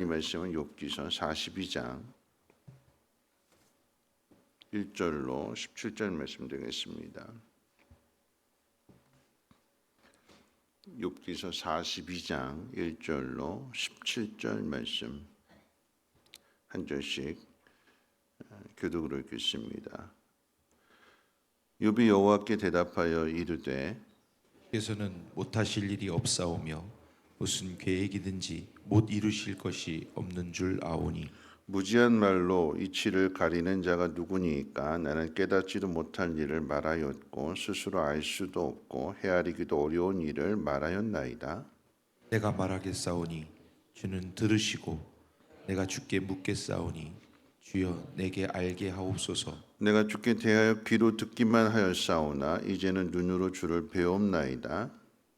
이 말씀은 욥기서 42장 1절로 17절 말씀 되겠습니다. 욥기서 42장 1절로 17절 말씀 한 절씩 교독으로 읽겠습니다. 욥이 여호와께 대답하여 이르되 께서는 못하실 일이 없사오며 무슨 계획이든지 못 이루실 것이 없는 줄 아오니 무지한 말로 이치를 가리는 자가 누구니까 나는 깨닫지도 못할 일을 말하였고 스스로 알 수도 없고 헤아리기도 어려운 일을 말하였나이다. 내가 말하겠사오니 주는 들으시고 내가 주께 묻겠사오니 주여 내게 알게 하옵소서. 내가 주께 대하여 귀로 듣기만 하였사오나 이제는 눈으로 주를 배옵나이다.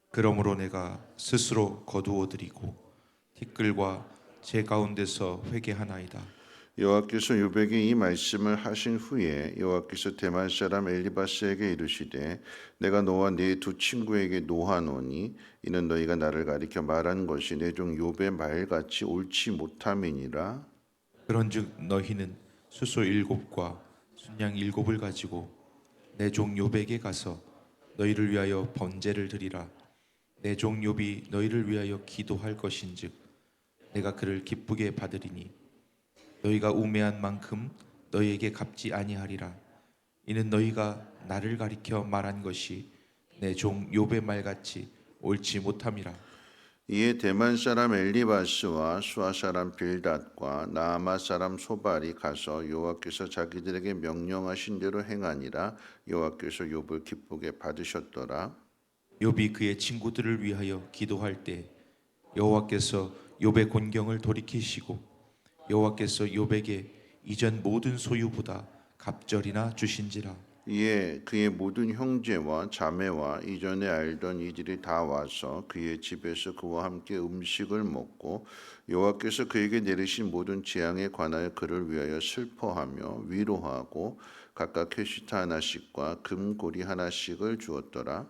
그러므로 내가 스스로 거두어드리고 티끌과 제 가운데서 회개하나이다. 여호와께서 욥에게 이 말씀을 하신 후에 여호와께서 대만 사람 엘리바스에게 이르시되 내가 너와 네 두 친구에게 노하노니 이는 너희가 나를 가리켜 말한 것이 내 종 욥의 말같이 옳지 못함이니라. 그런즉 너희는 수소 7과 순양 7을 가지고 내 종 욥에게 가서 너희를 위하여 번제를 드리라. 내 종 욥이 너희를 위하여 기도할 것인즉 내가 그를 기쁘게 받으리니 너희가 우매한 만큼 너희에게 갚지 아니하리라. 이는 너희가 나를 가리켜 말한 것이 내 종 욥의 말같이 옳지 못함이라. 이에 대만 사람 엘리바스와 수아 사람 빌닷과 나아마 사람 소발이 가서 여호와께서 자기들에게 명령하신 대로 행하니라. 여호와께서 욥을 기쁘게 받으셨더라. 욥이 그의 친구들을 위하여 기도할 때 여호와께서 욥의 곤경을 돌이키시고 여호와께서 욥에게 이전 모든 소유보다 갑절이나 주신지라. 이에 그의 모든 형제와 자매와 이전에 알던 이들이 다 와서 그의 집에서 그와 함께 음식을 먹고 여호와께서 그에게 내리신 모든 재앙에 관하여 그를 위하여 슬퍼하며 위로하고 각각 캐시타 하나씩과 금고리 하나씩을 주었더라.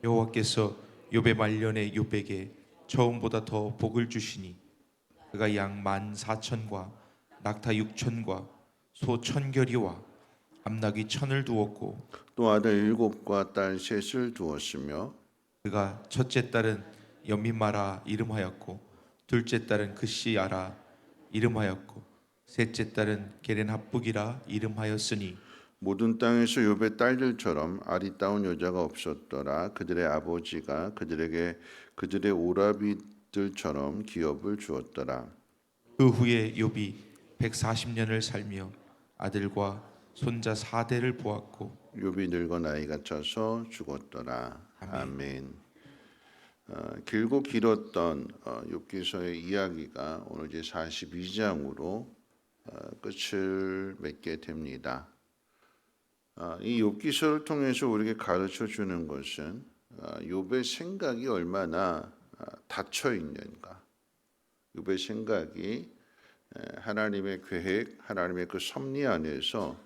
여호와께서 욥의 말년에 욥에게 처음보다 더 복을 주시니 그가 양 14,000과 낙타 6,000과 소 1,000결이와 암나귀 1,000을 두었고 또 아들 7과 딸 3을 두었으며 그가 첫째 딸은 여미마라 이름하였고 둘째 딸은 그시아라 이름하였고 셋째 딸은 게렌합북이라 이름하였으니 모든 땅에서 욥의 딸들처럼 아리따운 여자가 없었더라. 그들의 아버지가 그들에게 그들의 오라비들처럼 기업을 주었더라. 그 후에 욥이 140년을 살며 아들과 손자 4대를 보았고 욥이 늙어 나이가 차서 죽었더라. 아멘. 길고 길었던 욥기서의 이야기가 오늘 이제 42장으로 끝을 맺게 됩니다. 이 욥기서를 통해서 우리에게 가르쳐 주는 것은 욥의 생각이 얼마나 닫혀 있는가. 욥의 생각이 하나님의 계획, 하나님의 그 섭리 안에서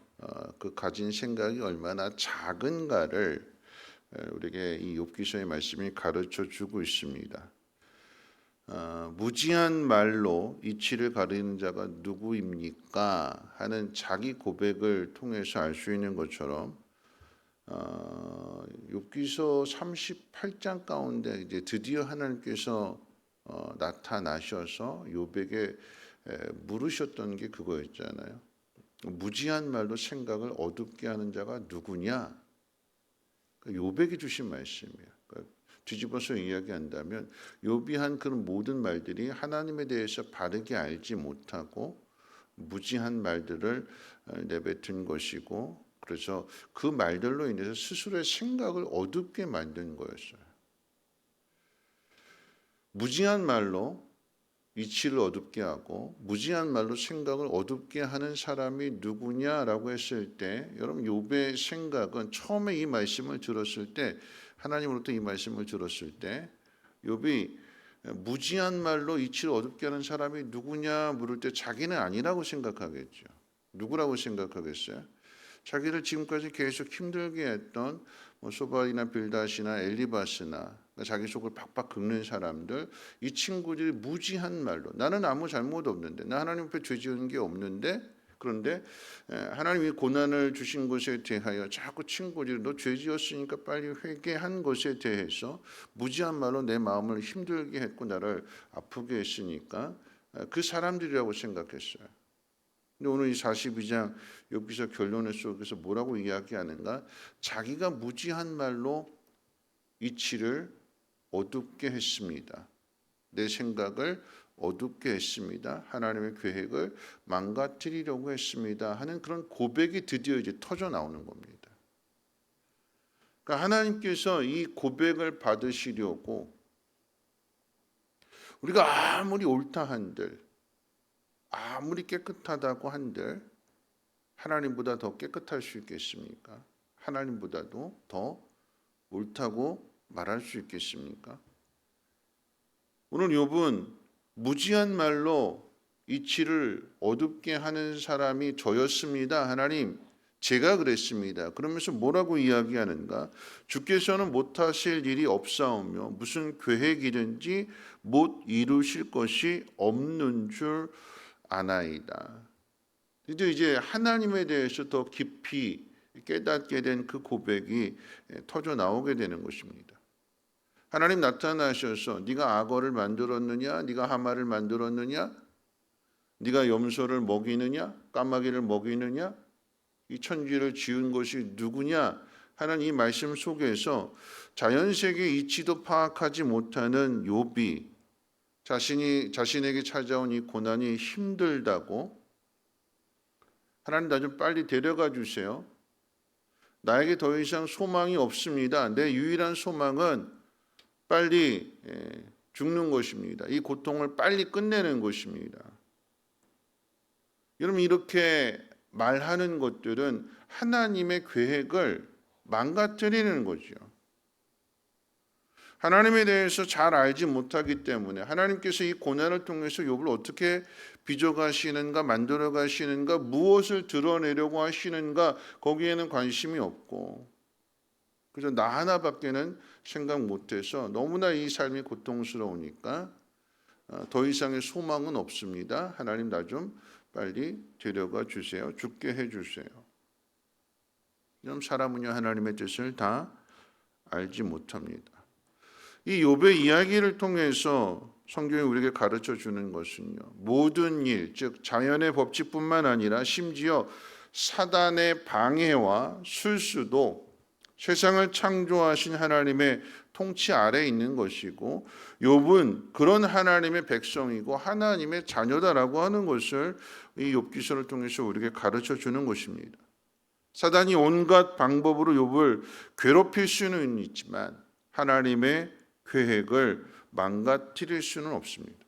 그 가진 생각이 얼마나 작은가를 우리에게 이 욥기서의 말씀이 가르쳐 주고 있습니다. 무지한 말로 이치를 가리는 자가 누구입니까? 하는 자기 고백을 통해서 알 수 있는 것처럼 욥기서 38장 가운데 이제 드디어 하나님께서 나타나셔서 욥에게 물으셨던 게 그거였잖아요. 무지한 말로 생각을 어둡게 하는 자가 누구냐? 욥에게 주신 말씀이에요. 뒤집어서 이야기한다면 욥이 한 그런 모든 말들이 하나님에 대해서 바르게 알지 못하고 무지한 말들을 내뱉은 것이고 그래서 그 말들로 인해서 스스로의 생각을 어둡게 만든 거였어요. 무지한 말로 이치를 어둡게 하고 무지한 말로 생각을 어둡게 하는 사람이 누구냐라고 했을 때 여러분 욥의 생각은 처음에 이 말씀을 들었을 때 하나님으로부터 이 말씀을 들었을 때 욥이 무지한 말로 이치를 어둡게 하는 사람이 누구냐 물을 때 자기는 아니라고 생각하겠죠. 누구라고 생각하겠어요? 자기를 지금까지 계속 힘들게 했던 소발이나 빌닷이나 엘리바스나 그러니까 자기 속을 박박 긁는 사람들, 이 친구들이 무지한 말로 나는 아무 잘못 없는데, 나 하나님 앞에 죄 지은 게 없는데, 그런데 하나님이 고난을 주신 것에 대하여 자꾸 친구들이 너 죄 지었으니까 빨리 회개한 것에 대해서 무지한 말로 내 마음을 힘들게 했고 나를 아프게 했으니까 그 사람들이라고 생각했어요. 근데 오늘 이 42장 여기서 결론 속에서 뭐라고 이야기하는가? 자기가 무지한 말로 이치를 어둡게 했습니다. 내 생각을 어둡게 했습니다. 하나님의 계획을 망가뜨리려고 했습니다. 하는 그런 고백이 드디어 이제 터져 나오는 겁니다. 그러니까 하나님께서 이 고백을 받으시려고 우리가 아무리 옳다 한들, 아무리 깨끗하다고 한들 하나님보다 더 깨끗할 수 있겠습니까? 하나님보다도 더 옳다고 말할 수 있겠습니까? 오늘 욥은 무지한 말로 이치를 어둡게 하는 사람이 저였습니다. 하나님, 제가 그랬습니다. 그러면서 뭐라고 이야기하는가? 주께서는 못하실 일이 없사오며 무슨 계획이든지 못 이루실 것이 없는 줄 아나이다. 이제 하나님에 대해서 더 깊이 깨닫게 된 그 고백이 터져 나오게 되는 것입니다. 하나님 나타나셔서 네가 악어를 만들었느냐? 네가 하마를 만들었느냐? 네가 염소를 먹이느냐? 까마귀를 먹이느냐? 이 천지를 지은 것이 누구냐? 하는 이 말씀 속에서 자연세계 이치도 파악하지 못하는 욥이 자신에게 찾아온 이 고난이 힘들다고 하나님 나 좀 빨리 데려가 주세요. 나에게 더 이상 소망이 없습니다. 내 유일한 소망은 빨리 죽는 것입니다. 이 고통을 빨리 끝내는 것입니다. 여러분 이렇게 말하는 것들은 하나님의 계획을 망가뜨리는 거죠. 하나님에 대해서 잘 알지 못하기 때문에 하나님께서 이 고난을 통해서 욥을 어떻게 빚어가시는가, 만들어가시는가, 무엇을 드러내려고 하시는가 거기에는 관심이 없고 그래서 나 하나밖에는 생각 못해서 너무나 이 삶이 고통스러우니까 더 이상의 소망은 없습니다. 하나님 나 좀 빨리 데려가 주세요. 죽게 해주세요. 그럼 사람은요 하나님의 뜻을 다 알지 못합니다. 이 욥의 이야기를 통해서 성경이 우리에게 가르쳐 주는 것은요. 모든 일, 즉 자연의 법칙뿐만 아니라 심지어 사단의 방해와 술수도 세상을 창조하신 하나님의 통치 아래에 있는 것이고 욥은 그런 하나님의 백성이고 하나님의 자녀다라고 하는 것을 이 욥기서를 통해서 우리에게 가르쳐 주는 것입니다. 사단이 온갖 방법으로 욥을 괴롭힐 수는 있지만 하나님의 계획을 망가뜨릴 수는 없습니다.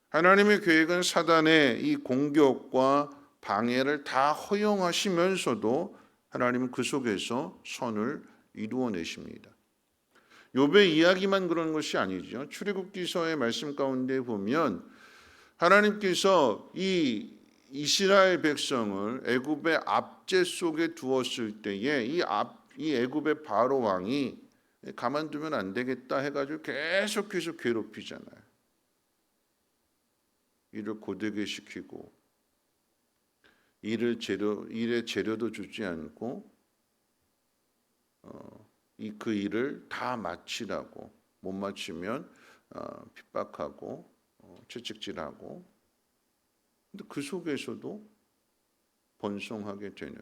하나님의 계획은 사단의 이 공격과 방해를 다 허용하시면서도 하나님은 그 속에서 선을 이루어내십니다. 욥의 이야기만 그런 것이 아니죠. 출애굽기서의 말씀 가운데 보면 하나님께서 이 이스라엘 백성을 애굽의 압제 속에 두었을 때에 이 애굽의 바로 왕이 가만두면 안 되겠다 해가지고 계속해서 괴롭히잖아요. 이를 고되게 시키고 일의 재료도 주지 않고 그 일을 다 마치라고 못 마치면 핍박하고 채찍질하고 근데 그 속에서도 번성하게 되는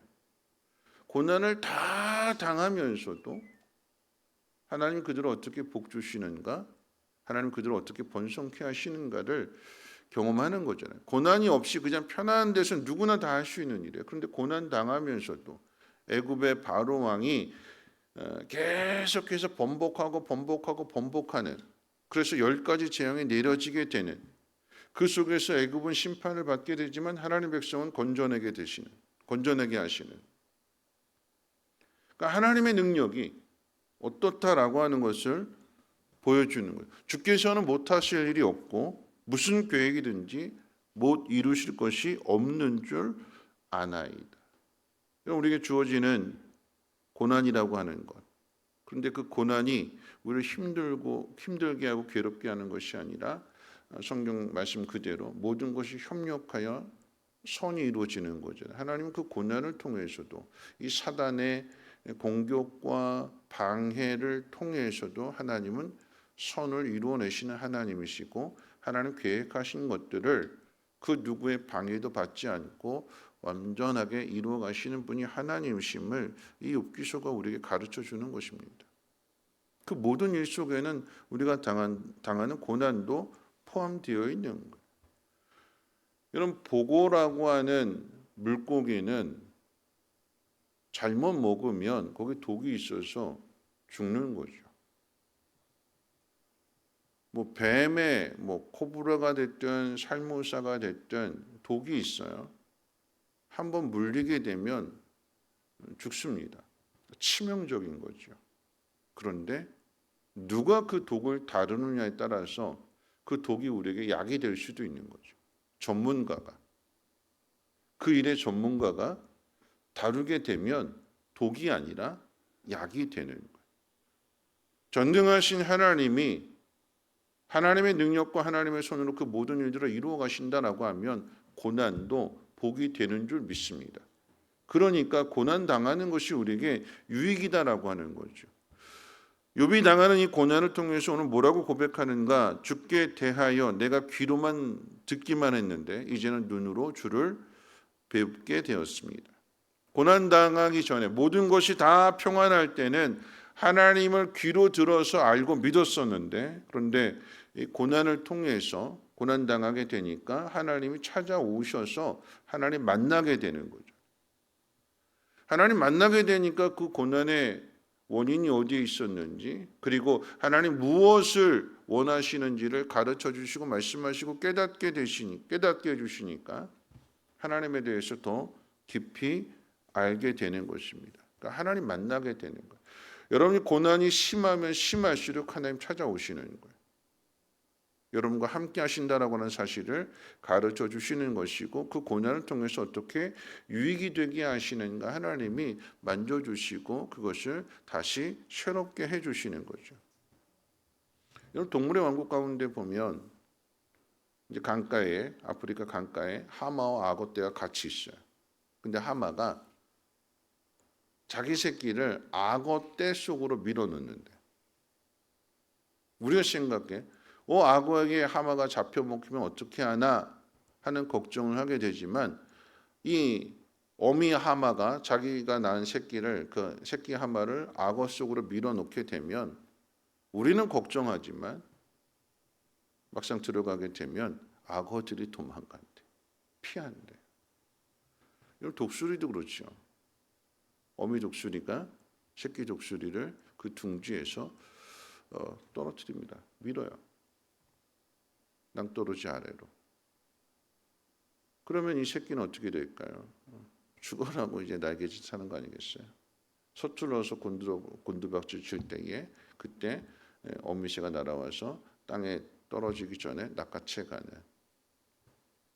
고난을 다 당하면서도 하나님 그들을 어떻게 복 주시는가? 하나님 그들을 어떻게 번성케 하시는가를 경험하는 거잖아요. 고난이 없이 그냥 편안한 데서 누구나 다 할 수 있는 일이에요. 그런데 고난 당하면서도 애굽의 바로 왕이 계속해서 번복하는 그래서 10가지 재앙이 내려지게 되는 그 속에서 애굽은 심판을 받게 되지만 하나님 백성은 건져내게 하시는 그러니까 하나님의 능력이 어떻다라고 하는 것을 보여주는 거예요. 주께서는 못하실 일이 없고 무슨 계획이든지 못 이루실 것이 없는 줄 아나이다. 우리에게 주어지는 고난이라고 하는 것. 그런데 그 고난이 우리를 힘들게 하고 괴롭게 하는 것이 아니라 성경 말씀 그대로 모든 것이 협력하여 선이 이루어지는 거죠. 하나님은 그 고난을 통해서도 이 사단의 공격과 방해를 통해서도 하나님은 선을 이루어내시는 하나님이시고 하나님 계획하신 것들을 그 누구의 방해도 받지 않고 완전하게 이루어 가시는 분이 하나님이심을 이 욥기서가 우리에게 가르쳐 주는 것입니다. 그 모든 일 속에는 우리가 당하는 고난도 포함되어 있는 거예요. 여러분, 보고라고 하는 물고기는 잘못 먹으면 거기 독이 있어서 죽는 거죠. 뱀에 코브라가 됐든 살모사가 됐든 독이 있어요. 한번 물리게 되면 죽습니다. 치명적인 거죠. 그런데 누가 그 독을 다루느냐에 따라서 그 독이 우리에게 약이 될 수도 있는 거죠. 전문가가, 그 일의 전문가가 다루게 되면 독이 아니라 약이 되는 거예요. 전능하신 하나님이 하나님의 능력과 하나님의 손으로 그 모든 일들을 이루어 가신다라고 하면 고난도 복이 되는 줄 믿습니다. 그러니까 고난 당하는 것이 우리에게 유익이다라고 하는 거죠. 욥이 당하는 이 고난을 통해서 오늘 뭐라고 고백하는가? 주께 대하여 내가 귀로만 듣기만 했는데 이제는 눈으로 주를 뵙게 되었습니다. 고난 당하기 전에 모든 것이 다 평안할 때는 하나님을 귀로 들어서 알고 믿었었는데, 그런데 이 고난을 통해서 고난 당하게 되니까 하나님이 찾아오셔서 하나님 만나게 되는 거죠. 하나님 만나게 되니까 그 고난의 원인이 어디에 있었는지, 그리고 하나님 무엇을 원하시는지를 가르쳐 주시고 말씀하시고 깨닫게 해주시니까 하나님에 대해서 더 깊이 알게 되는 것입니다. 그러니까 하나님 만나게 되는 거예요. 여러분이 고난이 심하면 심할수록 하나님 찾아오시는 거예요. 여러분과 함께 하신다라고 하는 사실을 가르쳐 주시는 것이고, 그 고난을 통해서 어떻게 유익이 되게 하시는가 하나님이 만져주시고 그것을 다시 새롭게 해주시는 거죠. 여러분, 동물의 왕국 가운데 보면 이제 강가에, 아프리카 강가에 하마와 악어떼가 같이 있어요. 근데 하마가 자기 새끼를 악어떼 속으로 밀어넣는데, 우리가 생각해 악어에게 하마가 잡혀 먹히면 어떻게 하나 하는 걱정을 하게 되지만, 이 어미 하마가 자기가 낳은 새끼를, 그 새끼 하마를 악어 속으로 밀어넣게 되면 우리는 걱정하지만 막상 들어가게 되면 악어들이 도망간대, 피한대. 이런 독수리도 그렇죠. 어미 독수리가 새끼 독수리를 그 둥지에서 떨어뜨립니다. 밀어요. 낭떠러지 아래로. 그러면 이 새끼는 어떻게 될까요? 죽어라고 이제 날개짓 하는 거 아니겠어요? 서툴러서 곤두박질 칠 때에 그때 어미새가 날아와서 땅에 떨어지기 전에 낚아채 가는.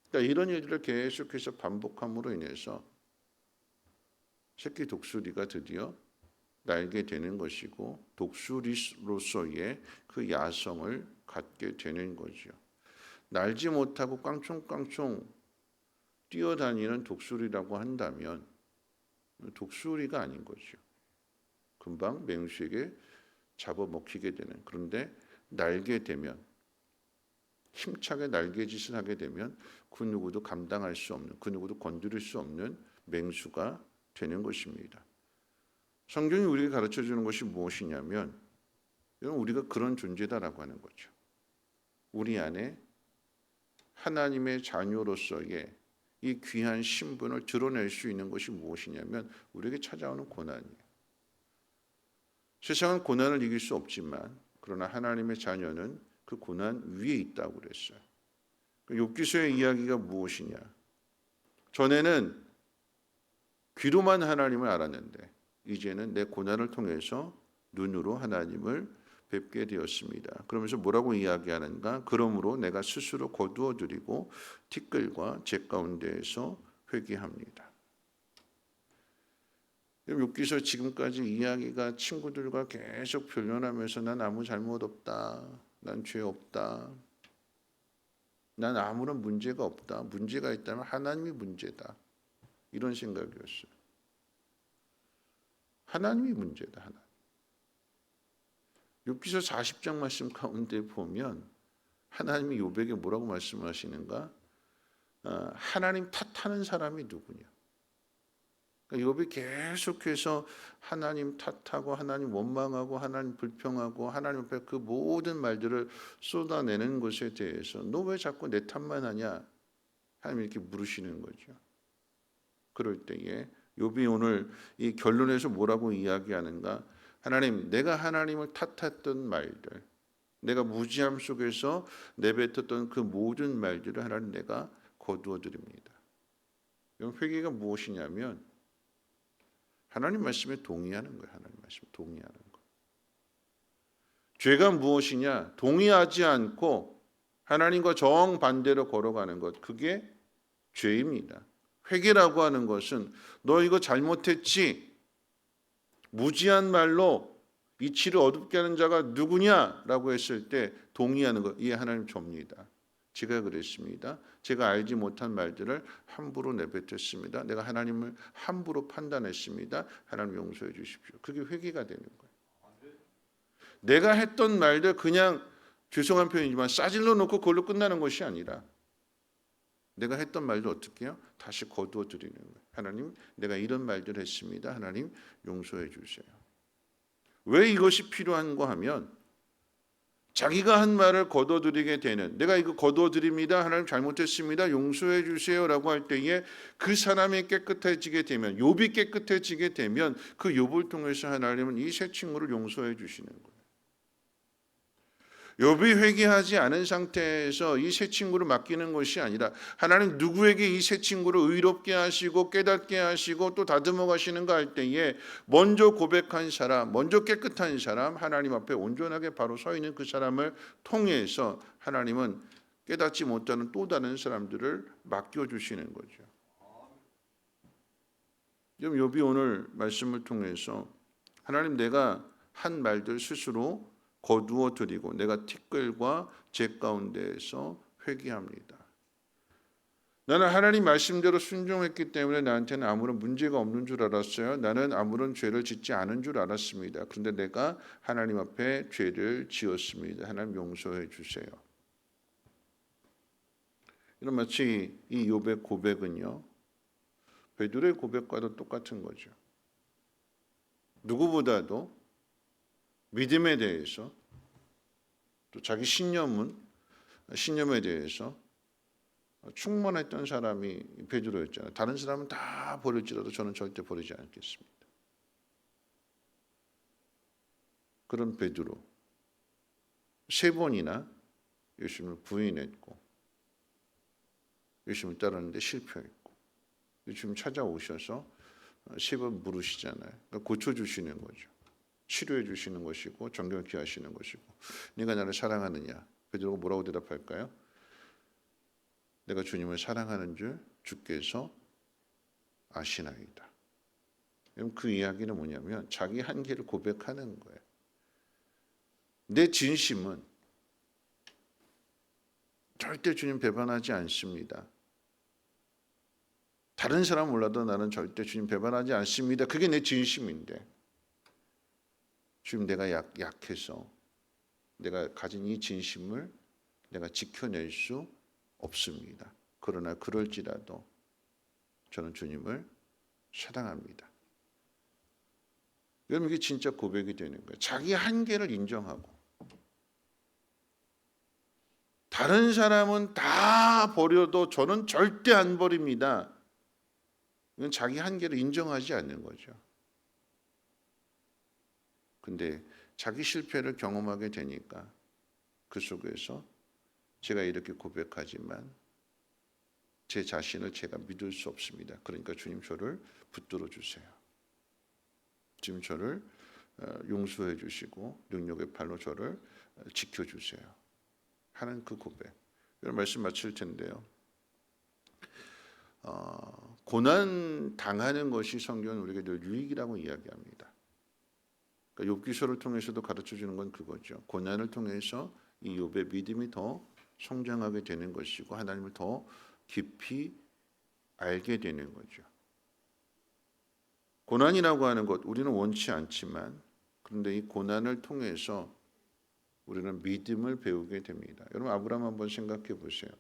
그러니까 이런 일들을 계속해서 반복함으로 인해서 새끼 독수리가 드디어 날게 되는 것이고, 독수리로서의 그 야성을 갖게 되는 거죠. 날지 못하고 깡총깡총 뛰어다니는 독수리라고 한다면 독수리가 아닌 거죠. 금방 맹수에게 잡아먹히게 되는. 그런데 날게 되면, 힘차게 날개짓을 하게 되면 그 누구도 감당할 수 없는, 그 누구도 건드릴 수 없는 맹수가 되는 것입니다. 성경이 우리에게 가르쳐주는 것이 무엇이냐면, 우리가 그런 존재다라고 하는 거죠. 우리 안에 하나님의 자녀로서의 이 귀한 신분을 드러낼 수 있는 것이 무엇이냐면 우리에게 찾아오는 고난이에요. 세상은 고난을 이길 수 없지만, 그러나 하나님의 자녀는 그 고난 위에 있다고 그랬어요. 욥기서의 이야기가 무엇이냐? 전에는 귀로만 하나님을 알았는데 이제는 내 고난을 통해서 눈으로 하나님을 뵙게 되었습니다. 그러면서 뭐라고 이야기하는가? 그러므로 내가 스스로 거두어 드리고 티끌과 제 가운데에서 회개합니다. 욥기서 지금까지 이야기가 친구들과 계속 변론하면서 난 아무 잘못 없다. 난 죄 없다. 난 아무런 문제가 없다. 문제가 있다면 하나님이 문제다. 이런 생각이었어요. 하나님이 문제다. 하나님. 욥기서 40장 말씀 가운데 보면 하나님이 욥에게 뭐라고 말씀하시는가? 하나님 탓하는 사람이 누구냐? 그러니까 욥이 계속해서 하나님 탓하고 하나님 원망하고 하나님 불평하고 하나님 앞에 그 모든 말들을 쏟아내는 것에 대해서 너 왜 자꾸 내 탓만 하냐? 하나님 이렇게 물으시는 거죠. 그럴 때에 욥이 오늘 이 결론에서 뭐라고 이야기하는가? 하나님, 내가 하나님을 탓했던 말들, 내가 무지함 속에서 내뱉었던 그 모든 말들을 하나님 내가 거두어 드립니다. 회개가 무엇이냐면 하나님 말씀에 동의하는 거예요. 하나님 말씀에 동의하는 거. 죄가 무엇이냐? 동의하지 않고 하나님과 정반대로 걸어가는 것. 그게 죄입니다. 회개라고 하는 것은 너 이거 잘못했지? 무지한 말로 이치를 어둡게 하는 자가 누구냐라고 했을 때 동의하는 것. 이게 하나님 접니다. 제가 그랬습니다. 제가 알지 못한 말들을 함부로 내뱉었습니다. 내가 하나님을 함부로 판단했습니다. 하나님 용서해 주십시오. 그게 회개가 되는 거예요. 내가 했던 말들 그냥 죄송한 표현이지만 싸질러 놓고 그걸로 끝나는 것이 아니라 내가 했던 말도 어떻게 해요? 다시 거두어 드리는 거예요. 하나님, 내가 이런 말들 했습니다. 하나님 용서해 주세요. 왜 이것이 필요한가 하면 자기가 한 말을 거둬들이게 되는, 내가 이거 거둬드립니다. 하나님 잘못했습니다. 용서해 주세요라고 할 때에 그 사람이 깨끗해지게 되면, 욥이 깨끗해지게 되면 그 욥을 통해서 하나님은 이 새 친구를 용서해 주시는 거예요. 욥이 회개하지 않은 상태에서 이 새 친구를 맡기는 것이 아니라 하나님 누구에게 이 새 친구를 의롭게 하시고 깨닫게 하시고 또 다듬어 가시는가 할 때에 먼저 고백한 사람, 먼저 깨끗한 사람, 하나님 앞에 온전하게 바로 서 있는 그 사람을 통해서 하나님은 깨닫지 못하는 또 다른 사람들을 맡겨주시는 거죠. 지금 욥이 오늘 말씀을 통해서 하나님 내가 한 말들 스스로 거두어 드리고 내가 티끌과 재 가운데에서 회개합니다. 나는 하나님 말씀대로 순종했기 때문에 나한테는 아무런 문제가 없는 줄 알았어요. 나는 아무런 죄를 짓지 않은 줄 알았습니다. 그런데 내가 하나님 앞에 죄를 지었습니다. 하나님 용서해 주세요. 이런 마치 이 욥의 고백은요, 베드로의 고백과도 똑같은 거죠. 누구보다도 믿음에 대해서 또 자기 신념에 대해서 충만했던 사람이 베드로였잖아요. 다른 사람은 다 버릴지라도 저는 절대 버리지 않겠습니다. 그런 베드로 3번이나 예수님을 부인했고 예수님을 따르는데 실패했고 예수님 찾아오셔서 3번 물으시잖아요. 그러니까 고쳐주시는 거죠. 치료해 주시는 것이고 정결케 하시는 것이고 네가 나를 사랑하느냐? 베드로가 뭐라고 대답할까요? 내가 주님을 사랑하는 줄 주께서 아시나이다. 그 이야기는 뭐냐면 자기 한계를 고백하는 거예요. 내 진심은 절대 주님 배반하지 않습니다. 다른 사람 몰라도 나는 절대 주님 배반하지 않습니다. 그게 내 진심인데 주님 내가 약해서 내가 가진 이 진심을 내가 지켜낼 수 없습니다. 그러나 그럴지라도 저는 주님을 사랑합니다. 여러분 이게 진짜 고백이 되는 거예요. 자기 한계를 인정하고 다른 사람은 다 버려도 저는 절대 안 버립니다. 이건 자기 한계를 인정하지 않는 거죠. 근데 자기 실패를 경험하게 되니까 그 속에서 제가 이렇게 고백하지만 제 자신을 제가 믿을 수 없습니다. 그러니까 주님 저를 붙들어 주세요. 주님 저를 용서해 주시고 능력의 팔로 저를 지켜주세요. 하는 그 고백. 이런 말씀 마칠 텐데요. 고난 당하는 것이 성경은 우리에게 늘 유익이라고 이야기합니다. 그러니까 욥기서를 통해서도 가르쳐 주는 건 그거죠. 고난을 통해서 이 욥의 믿음이 더 성장하게 되는 것이고 하나님을 더 깊이 알게 되는 거죠. 고난이라고 하는 것 우리는 원치 않지만 그런데 이 고난을 통해서 우리는 믿음을 배우게 됩니다. 여러분 아브라함 한번 생각해 보세요.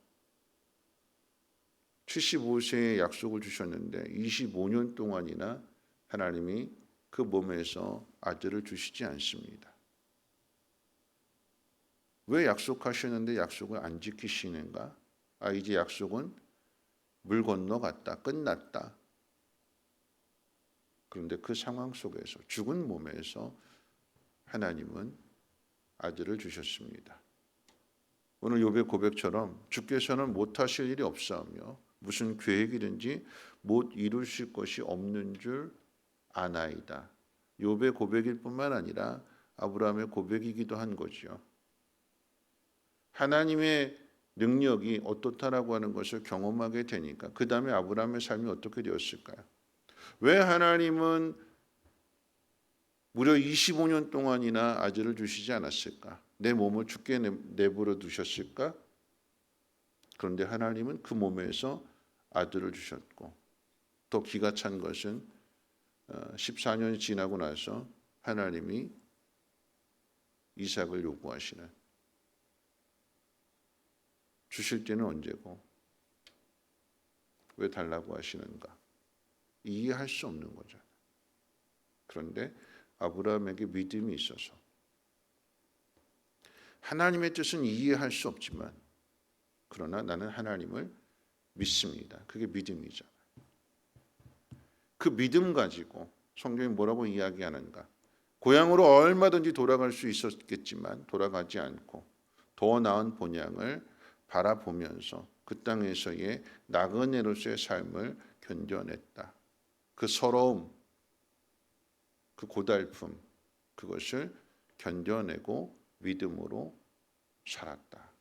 75세에 약속을 주셨는데 25년 동안이나 하나님이 그 몸에서 아들을 주시지 않습니다. 왜 약속하셨는데 약속을 안 지키시는가? 이제 약속은 물 건너갔다. 끝났다. 그런데 그 상황 속에서 죽은 몸에서 하나님은 아들을 주셨습니다. 오늘 욥의 고백처럼 주께서는 못하실 일이 없사오며 무슨 계획이든지 못 이루실 것이 없는 줄 아나이다. 욥의 고백일 뿐만 아니라 아브라함의 고백이기도 한 거죠. 하나님의 능력이 어떻다라고 하는 것을 경험하게 되니까 그 다음에 아브라함의 삶이 어떻게 되었을까요? 왜 하나님은 무려 25년 동안이나 아들을 주시지 않았을까? 내 몸을 죽게 내버려 두셨을까? 그런데 하나님은 그 몸에서 아들을 주셨고 더 기가 찬 것은 14년이 지나고 나서 하나님이 이삭을 요구하시는 주실 때는 언제고 왜 달라고 하시는가 이해할 수 없는 거죠. 그런데 아브라함에게 믿음이 있어서 하나님의 뜻은 이해할 수 없지만 그러나 나는 하나님을 믿습니다. 그게 믿음이잖아요. 그 믿음 가지고 성경이 뭐라고 이야기하는가? 고향으로 얼마든지 돌아갈 수 있었겠지만 돌아가지 않고 더 나은 본향을 바라보면서 그 땅에서의 나그네로서의 삶을 견뎌냈다. 그 서러움, 그 고달픔, 그것을 견뎌내고 믿음으로 살았다.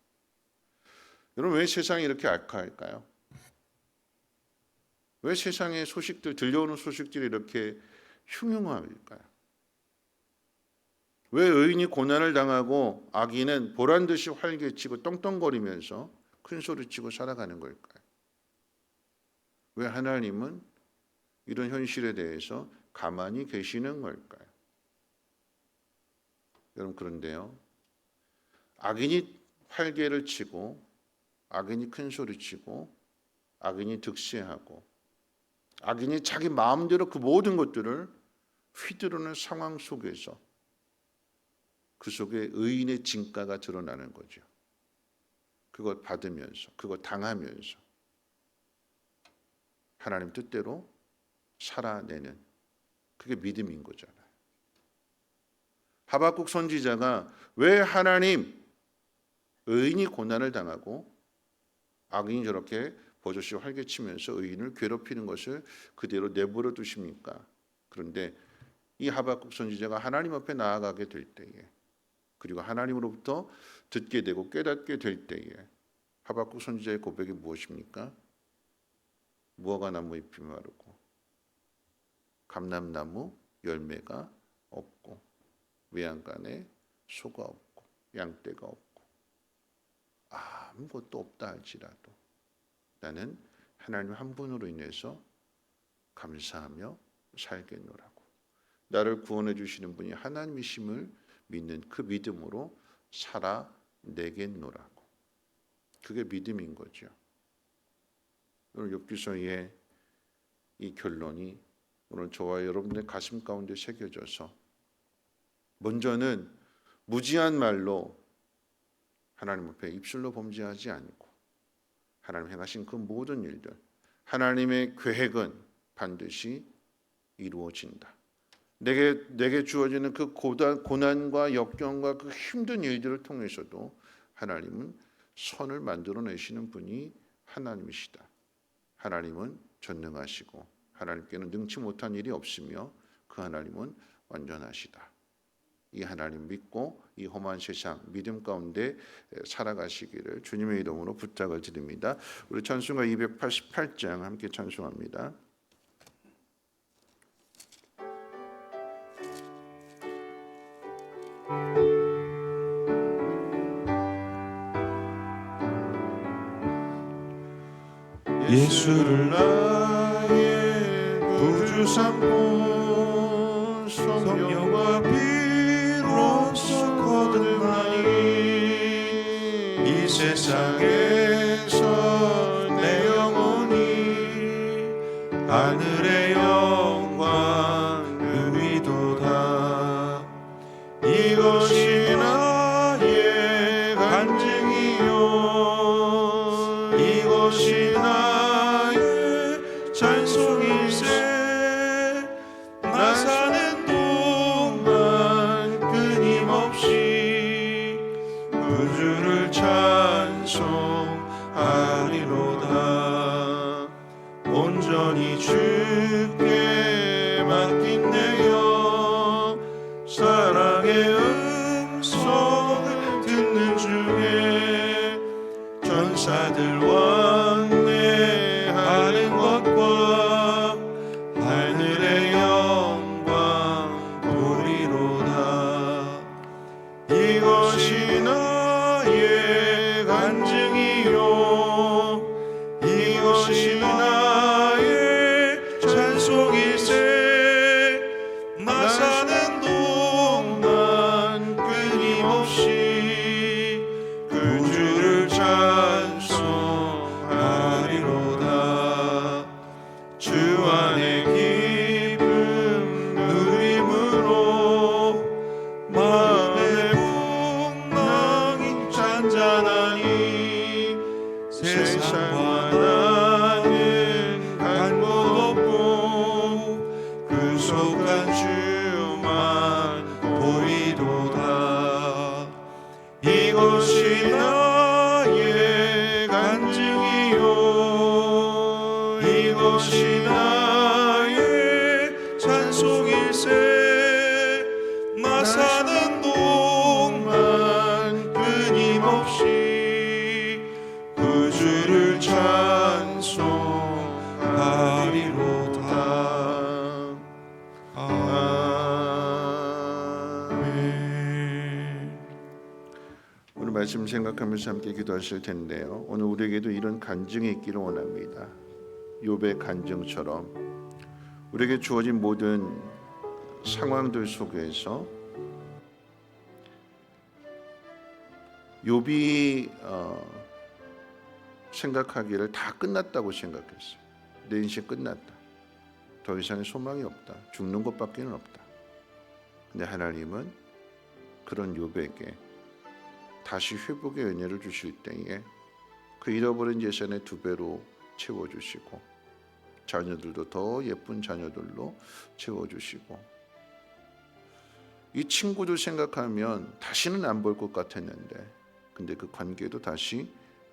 여러분 왜 세상이 이렇게 악화할까요? 왜 세상의 소식들, 들려오는 소식들이 이렇게 흉흉할까요? 왜 의인이 고난을 당하고 악인은 보란듯이 활개치고 떵떵거리면서 큰소리치고 살아가는 걸까요? 왜 하나님은 이런 현실에 대해서 가만히 계시는 걸까요? 여러분 그런데요. 악인이 활개를 치고 악인이 큰소리치고 악인이 득세하고 악인이 자기 마음대로 그 모든 것들을 휘두르는 상황 속에서 그 속에 의인의 진가가 드러나는 거죠. 그것 받으면서 그것 당하면서 하나님 뜻대로 살아내는 그게 믿음인 거잖아요. 하박국 선지자가 왜 하나님 의인이 고난을 당하고 악인이 저렇게 버젓이 활개치면서 의인을 괴롭히는 것을 그대로 내버려 두십니까? 그런데 이 하박국 선지자가 하나님 앞에 나아가게 될 때에 그리고 하나님으로부터 듣게 되고 깨닫게 될 때에 하박국 선지자의 고백이 무엇입니까? 무화과 나무 잎이 마르고 감람나무 열매가 없고 외양간에 소가 없고 양떼가 없고 아무것도 없다 할지라도 나는 하나님 한 분으로 인해서 감사하며 살겠노라고. 나를 구원해 주시는 분이 하나님이심을 믿는 그 믿음으로 살아내겠노라고. 그게 믿음인 거죠. 오늘 욥기서의 이 결론이 오늘 저와 여러분의 가슴 가운데 새겨져서 먼저는 무지한 말로 하나님 앞에 입술로 범죄하지 않고 하나님 행하신 그 모든 일들 하나님의 계획은 반드시 이루어진다. 내게 주어지는 그 고난과 역경과 그 힘든 일들을 통해서도 하나님은 선을 만들어내시는 분이 하나님이시다. 하나님은 전능하시고 하나님께는 능치 못한 일이 없으며 그 하나님은 완전하시다. 이 하나님 믿고 이 험한 세상 믿음 가운데 살아가시기를 주님의 이름으로 부탁을 드립니다. 우리 찬송가 288장 함께 찬송합니다. 예수를 나의 구주 삼고 성령과 피로써 거듭나니 이 세상에서 내 영혼이 하늘의 영광 누리도다. 이것이 나의 간증이요 이것이 나의 찬송일세. 나 사는 동안 끊임없이 구주를 찬송하리로다. 온전히 주께 맡긴 내 영 사랑의 음성을 듣는 중에 전사들 왕래하는 것과 하늘의 영광 보리로다. 이것이 나의 간증이요 이것이 나의 찬송일세. 나 사는 동안 끊임없이 구주를 찬송하리로다. 주 안에 기쁨 누림으로 마음의 풍랑이 잔잔하니 세상과 나는 간 곳 없고 그 속한 주만 보이도다. 이것이 나의 간증이요 이것이 나의 찬송일세. 나 사는 동안 끊임없이 구주를 찬송하리로다. 아멘. 오늘 말씀 생각하면서 함께 기도하실 텐데요. 오늘 우리에게도 이런 간증이 있기를 원합니다. 욥의 간증처럼 우리에게 주어진 모든 상황들 속에서 욥이 생각하기를 다 끝났다고 생각했어요. 내 인생 끝났다. 더 이상의 소망이 없다. 죽는 것밖에는 없다. 근데 하나님은 그런 욥에게 다시 회복의 은혜를 주실 때에 그 잃어버린 재산의 2배로 채워주시고 자녀들도 더 예쁜 자녀들로 채워주시고 이 친구들 생각하면 다시는 안 볼 것 같았는데 근데 그 관계도 다시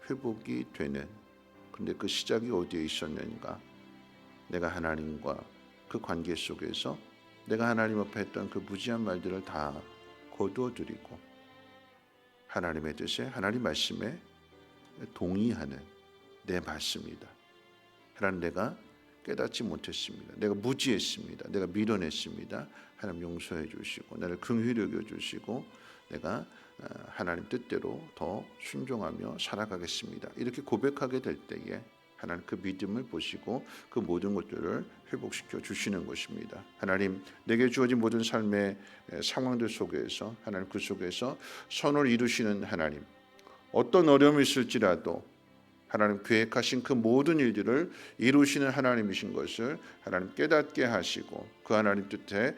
회복이 되는. 근데 그 시작이 어디에 있었는가? 내가 하나님과 그 관계 속에서 내가 하나님 앞에 했던 그 무지한 말들을 다 거두어드리고 하나님의 뜻에 하나님 말씀에 동의하는 내 말씀이다. 하나님 내가 깨닫지 못했습니다. 내가 무지했습니다. 내가 밀어냈습니다. 하나님 용서해 주시고 나를 긍휼히 여겨 주시고 내가 하나님 뜻대로 더 순종하며 살아가겠습니다. 이렇게 고백하게 될 때에 하나님 그 믿음을 보시고 그 모든 것들을 회복시켜 주시는 것입니다. 하나님 내게 주어진 모든 삶의 상황들 속에서 하나님 그 속에서 선을 이루시는 하나님, 어떤 어려움이 있을지라도 하나님 계획하신 그 모든 일들을 이루시는 하나님이신 것을 하나님 깨닫게 하시고 그 하나님 뜻에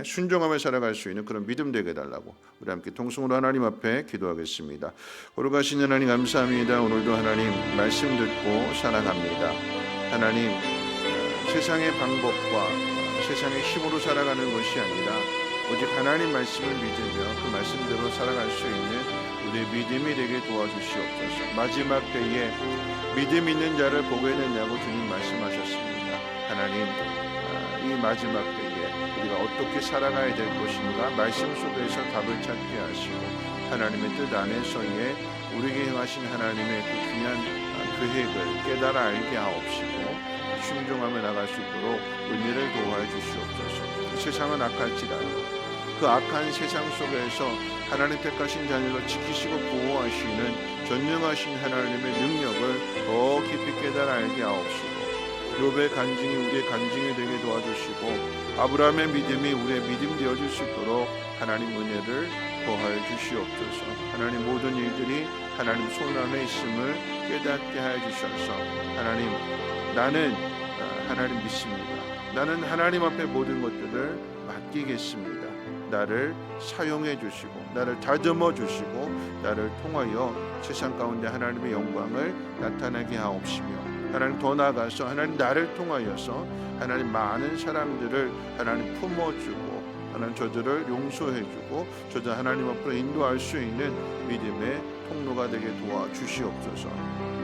순종하며 살아갈 수 있는 그런 믿음 되게 해달라고 우리 함께 통성으로 하나님 앞에 기도하겠습니다. 거룩하신 하나님 감사합니다. 오늘도 하나님 말씀 듣고 살아갑니다. 하나님 세상의 방법과 세상의 힘으로 살아가는 것이 아니라 오직 하나님 말씀을 믿으며 그 말씀대로 살아갈 수 있는 우리의 믿음이 되게 도와주시옵소서. 마지막 때에 믿음 있는 자를 보게 되냐고 주님 말씀하셨습니다. 하나님 이 마지막 때에 우리가 어떻게 살아가야 될 것인가 말씀 속에서 답을 찾게 하시고 하나님의 뜻 안에서의 우리에게 행하신 하나님의 그 귀한 계획을 깨달아 알게 하옵시고 순종하며 나갈 수 있도록 은혜를 도와해 주시옵소서. 세상은 악할지라도 그 악한 세상 속에서 하나님 택하신 자녀를 지키시고 보호하시는 전능하신 하나님의 능력을 더 깊이 깨달아 알게 하옵시고 욥의 간증이 우리의 간증이 되게 도와주시고 아브라함의 믿음이 우리의 믿음 되어줄 수 있도록 하나님 은혜를 더하여 주시옵소서. 하나님 모든 일들이 하나님 손 안에 있음을 깨닫게 하여 주셔서 하나님 나는 하나님 믿습니다. 나는 하나님 앞에 모든 것들을 맡기겠습니다. 나를 사용해 주시고 나를 다듬어 주시고 나를 통하여 세상 가운데 하나님의 영광을 나타나게 하옵시며 하나님 더 나아가서 하나님 나를 통하여서 하나님 많은 사람들을 하나님 품어주고 하나님 저들을 용서해주고 저들 하나님 앞으로 인도할 수 있는 믿음의 통로가 되게 도와주시옵소서.